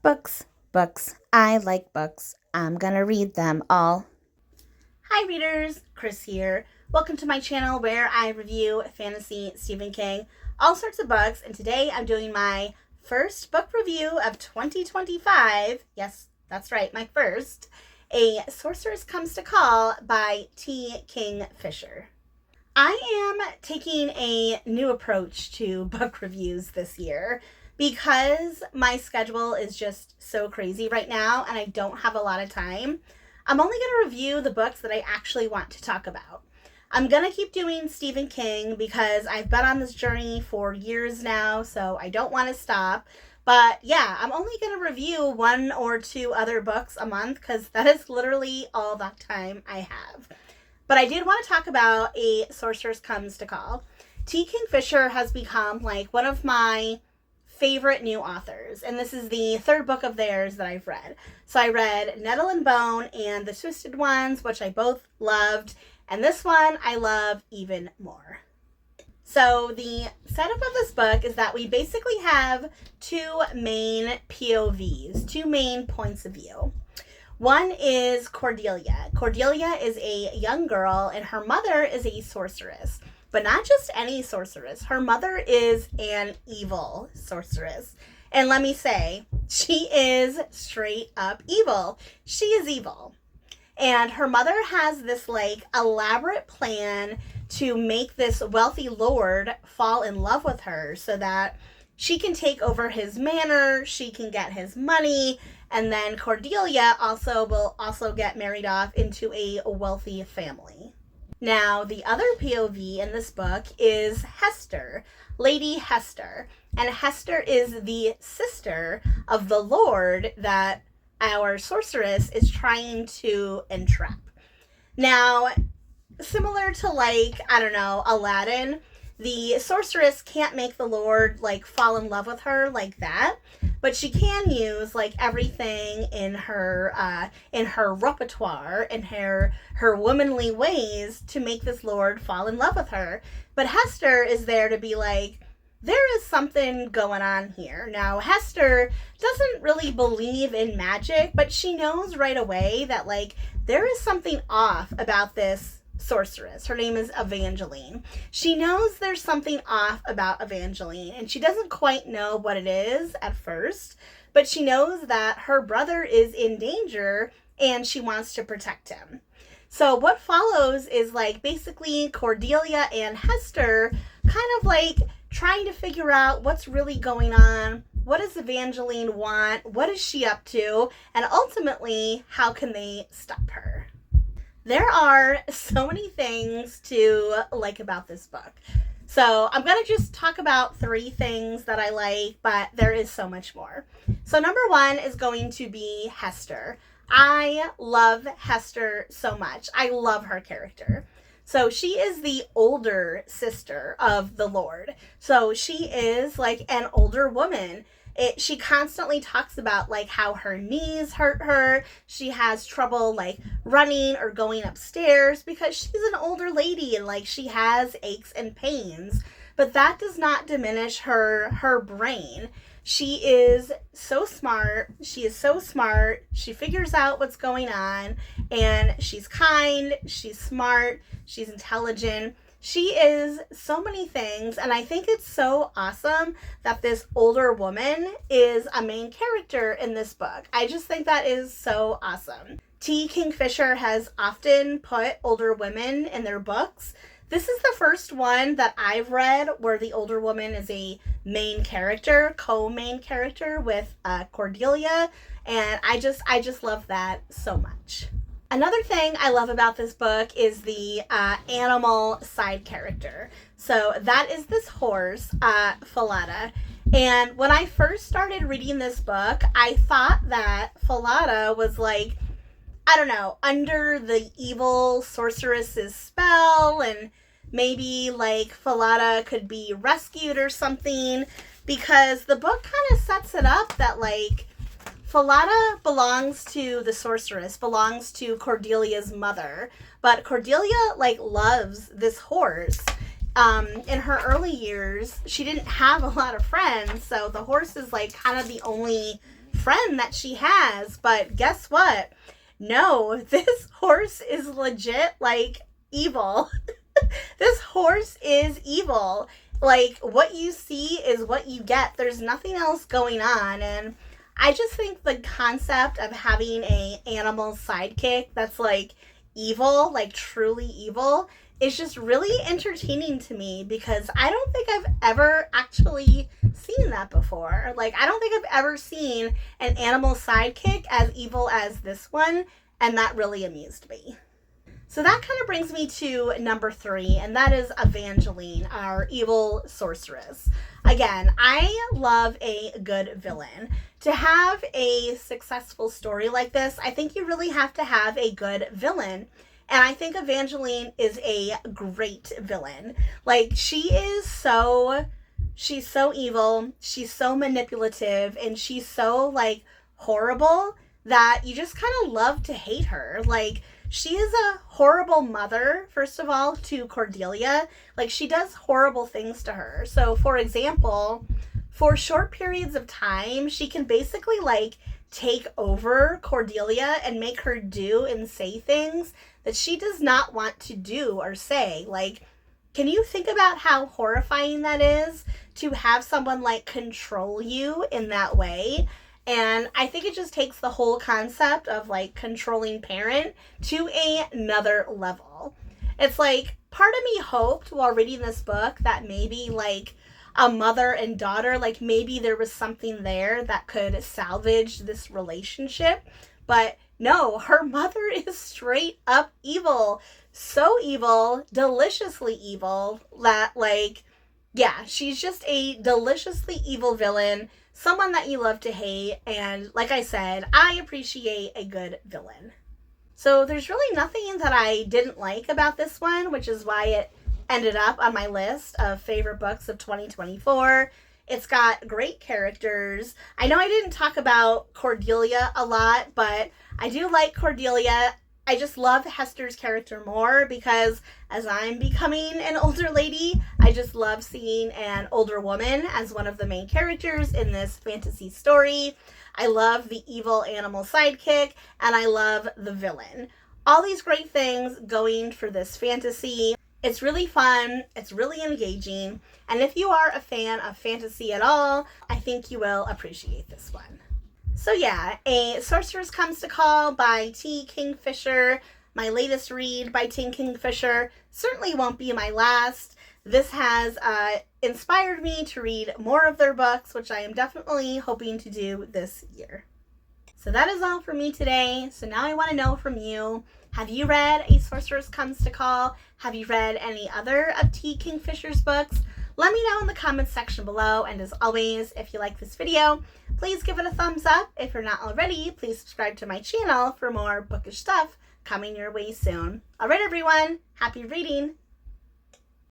Books, books. I like books. I'm gonna read them all. Hi readers, Chris here. Welcome to my channel where I review fantasy, Stephen King, all sorts of books, and today I'm doing my first book review of 2025. Yes, that's right, my first. A Sorceress Comes to Call by T. Kingfisher. I am taking a new approach to book reviews this year because my schedule is just so crazy right now and I don't have a lot of time. I'm only going to review the books that I actually want to talk about. I'm going to keep doing Stephen King because I've been on this journey for years now, so I don't want to stop. But yeah, I'm only going to review one or two other books a month because that is literally all the time I have. But I did want to talk about A Sorceress Comes to Call. T. Kingfisher has become like one of my favorite new authors, and this is the third book of theirs that I've read. So I read Nettle and Bone and The Twisted Ones, which I both loved, and this one I love even more. So the setup of this book is that we basically have two main POVs, two main points of view. One is Cordelia. Cordelia is a young girl and her mother is a sorceress. But not just any sorceress. Her mother is an evil sorceress. And let me say, she is straight up evil. She is evil. And her mother has this like elaborate plan to make this wealthy lord fall in love with her so that she can take over his manor, she can get his money, and then Cordelia will also get married off into a wealthy family. Now, the other POV in this book is Hester, Lady Hester. And Hester is the sister of the Lord that our sorceress is trying to entrap. Now, similar to Aladdin, the sorceress can't make the Lord fall in love with her like that, but she can use everything in her repertoire and her womanly ways to make this Lord fall in love with her. But Hester is there to be like, there is something going on here. Now, Hester doesn't really believe in magic, but she knows right away that there is something off about this sorceress. Her name is Evangeline. She knows there's something off about Evangeline, and she doesn't quite know what it is at first, but she knows that her brother is in danger and she wants to protect him. So what follows is basically Cordelia and Hester kind of trying to figure out what's really going on. What does Evangeline want? What is she up to? And ultimately, how can they stop her? There are so many things to like about this book. So I'm going to just talk about three things that I like, but there is so much more. So number one is going to be Hester. I love Hester so much. I love her character. So she is the older sister of the Lord. So she is an older woman. She constantly talks about how her knees hurt her. She has trouble running or going upstairs because she's an older lady and she has aches and pains. But that does not diminish her brain. She is so smart. She is so smart. She figures out what's going on, and she's kind, she's smart, she's intelligent. She is so many things, and I think it's so awesome that this older woman is a main character in this book. I just think that is so awesome. T. Kingfisher has often put older women in their books. This is the first one that I've read where the older woman is a main character, co-main character with Cordelia, and I just love that so much. Another thing I love about this book is the animal side character. So that is this horse, Falada. And when I first started reading this book, I thought that Falada was under the evil sorceress's spell, and maybe Falada could be rescued or something, because the book kind of sets it up that Falada belongs to the sorceress, belongs to Cordelia's mother, but Cordelia loves this horse. In her early years, she didn't have a lot of friends, so the horse is kind of the only friend that she has. But guess what? No, this horse is legit, like, evil. This horse is evil. Like, what you see is what you get. There's nothing else going on. And I just think the concept of having a animal sidekick that's, like, evil, like, truly evil, is just really entertaining to me, because I don't think I've ever actually seen that before. Like, I don't think I've ever seen an animal sidekick as evil as this one, and that really amused me. So that kind of brings me to number 3, and that is Evangeline, our evil sorceress. Again, I love a good villain. To have a successful story like this, I think you really have to have a good villain. And I think Evangeline is a great villain. Like, she's so evil, she's so manipulative, and she's so, like, horrible that you just kind of love to hate her. Like, she is a horrible mother, first of all, to Cordelia. Like, she does horrible things to her. So, for example, for short periods of time, she can basically, like, take over Cordelia and make her do and say things that she does not want to do or say. Like, can you think about how horrifying that is to have someone, like, control you in that way? And I think it just takes the whole concept of, like, controlling parent to another level. It's like, part of me hoped while reading this book that maybe, like, a mother and daughter, like, maybe there was something there that could salvage this relationship. But no, her mother is straight up evil. So evil, deliciously evil, that, like, yeah, she's just a deliciously evil villain, someone that you love to hate. And like I said, I appreciate a good villain. So there's really nothing that I didn't like about this one, which is why it ended up on my list of favorite books of 2024. It's got great characters. I know I didn't talk about Cordelia a lot, but I do like Cordelia. I just love Hester's character more, because as I'm becoming an older lady, I just love seeing an older woman as one of the main characters in this fantasy story. I love the evil animal sidekick, and I love the villain. All these great things going for this fantasy. It's really fun, it's really engaging, and if you are a fan of fantasy at all, I think you will appreciate this one. So yeah, A Sorceress Comes to Call by T. Kingfisher, my latest read by T. Kingfisher, certainly won't be my last. This has inspired me to read more of their books, which I am definitely hoping to do this year. So that is all for me today. So now I want to know from you, have you read A Sorceress Comes to Call? Have you read any other of T. Kingfisher's books? Let me know in the comments section below. And as always, if you like this video, please give it a thumbs up. If you're not already, please subscribe to my channel for more bookish stuff coming your way soon. All right, everyone, happy reading.